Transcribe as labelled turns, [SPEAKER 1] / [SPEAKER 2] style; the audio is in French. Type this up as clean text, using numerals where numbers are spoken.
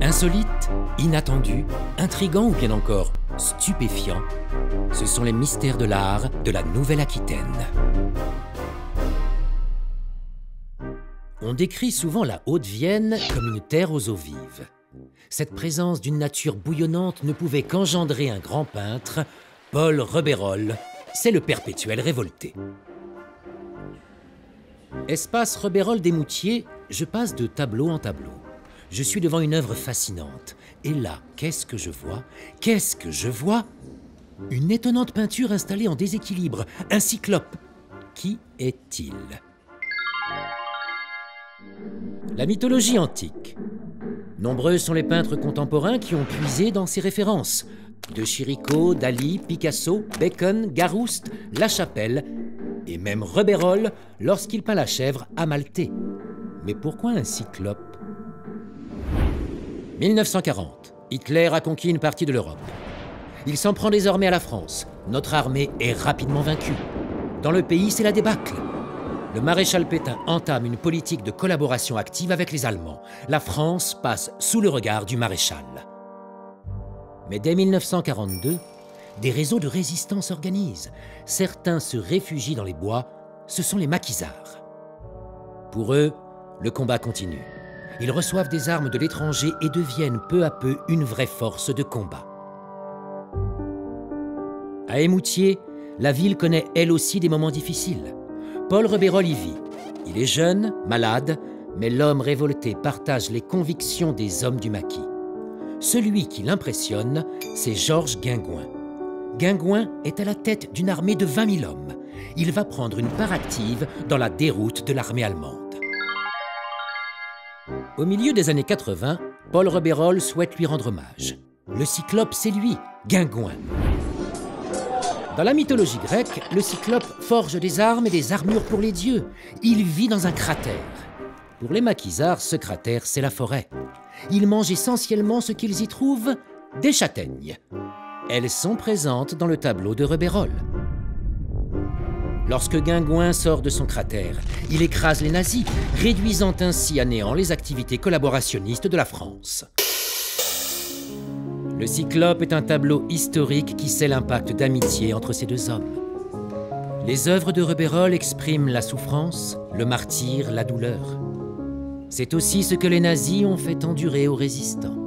[SPEAKER 1] Insolite, inattendu, intrigant ou bien encore stupéfiant, ce sont les mystères de l'art de la Nouvelle-Aquitaine. On décrit souvent la Haute-Vienne comme une terre aux eaux vives. Cette présence d'une nature bouillonnante ne pouvait qu'engendrer un grand peintre, Paul Rebérol, c'est le perpétuel révolté. Espace Rebérol des Moutiers, je passe de tableau en tableau. Je suis devant une œuvre fascinante. Et là, qu'est-ce que je vois? Qu'est-ce que je vois? Une étonnante peinture installée en déséquilibre, un cyclope. Qui est-il? La mythologie antique. Nombreux sont les peintres contemporains qui ont puisé dans ces références. De Chirico, Dali, Picasso, Bacon, Garouste, La Chapelle et même Rebérol lorsqu'il peint la chèvre Amalthée. Mais pourquoi un cyclope? 1940. Hitler a conquis une partie de l'Europe. Il s'en prend désormais à la France. Notre armée est rapidement vaincue. Dans le pays, c'est la débâcle. Le maréchal Pétain entame une politique de collaboration active avec les Allemands. La France passe sous le regard du maréchal. Mais dès 1942, des réseaux de résistance s'organisent. Certains se réfugient dans les bois, ce sont les maquisards. Pour eux, le combat continue. Ils reçoivent des armes de l'étranger et deviennent peu à peu une vraie force de combat. À Émoutier, la ville connaît elle aussi des moments difficiles. Paul Rebérol y vit. Il est jeune, malade, mais l'homme révolté partage les convictions des hommes du maquis. Celui qui l'impressionne, c'est Georges Guingouin. Guingouin est à la tête d'une armée de 20 000 hommes. Il va prendre une part active dans la déroute de l'armée allemande. Au milieu des années 80, Paul Rebérol souhaite lui rendre hommage. Le cyclope, c'est lui, Guingouin. Dans la mythologie grecque, le cyclope forge des armes et des armures pour les dieux. Il vit dans un cratère. Pour les maquisards, ce cratère, c'est la forêt. Ils mangent essentiellement ce qu'ils y trouvent, des châtaignes. Elles sont présentes dans le tableau de Rebérol. Lorsque Guingouin sort de son cratère, il écrase les nazis, réduisant ainsi à néant les activités collaborationnistes de la France. Le Cyclope est un tableau historique qui sait l'impact d'amitié entre ces deux hommes. Les œuvres de Rebérol expriment la souffrance, le martyre, la douleur. C'est aussi ce que les nazis ont fait endurer aux résistants.